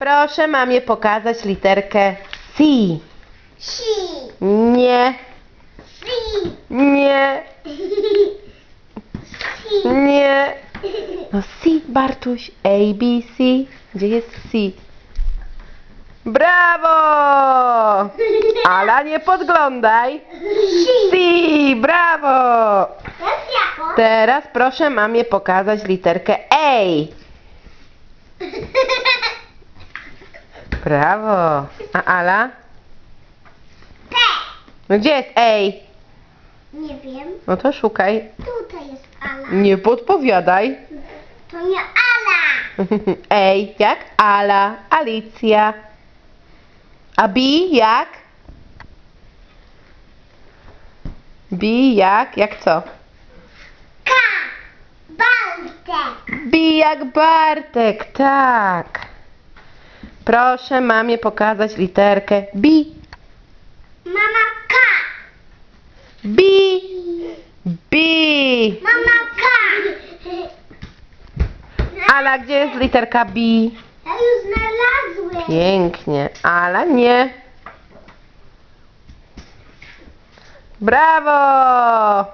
Proszę mamie pokazać literkę C. Si. Nie, Si. nie, Si. nie. No C, Bartuś. A, B, C. Gdzie jest C? Brawo! Ala, nie podglądaj. C, brawo! Teraz jako? Teraz proszę mamie pokazać literkę A. Brawo. A Ala? P. No gdzie jest A? Nie wiem. No to szukaj. Tutaj jest Ala. Nie podpowiadaj. To nie Ala. A jak Ala, Alicja. A B jak? B jak co? K. Bartek. B jak Bartek, tak. Proszę mamie pokazać literkę B. Mama K. B. B. Mama K. Ala, gdzie jest literka B? Ja już znalazłem. Pięknie. Ala, nie. Brawo!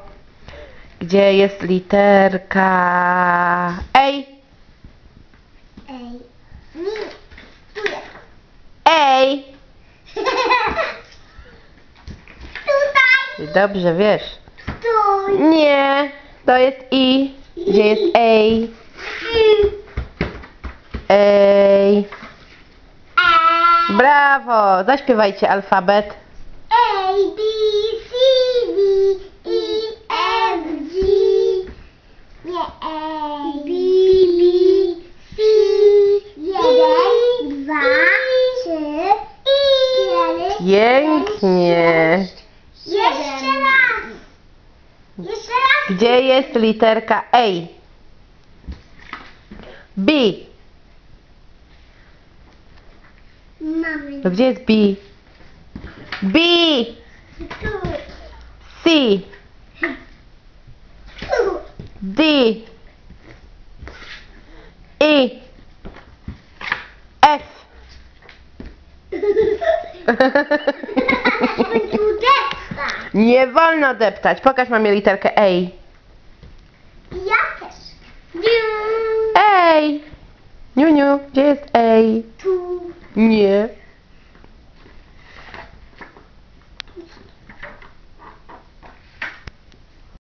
Gdzie jest literka A? Ej. Nie. Tu jest. A. Tutaj. Dobrze wiesz. Tu. Nie. To jest I. Gdzie jest A? A. Brawo! Zaśpiewajcie alfabet. A, B, C, D, E, F, G. Nie, A, B, C, 1, 2, 3, 4, Pięknie. Jeszcze raz. Jeszcze raz. Gdzie jest literka A? B. Mamy. No gdzie jest B? B. Tu. C. Tu. D. E. F. Tu depta. Nie wolno deptać. Pokaż mamie literkę A. Ja też. A. Niuniu, gdzie jest A? Tu. Nie.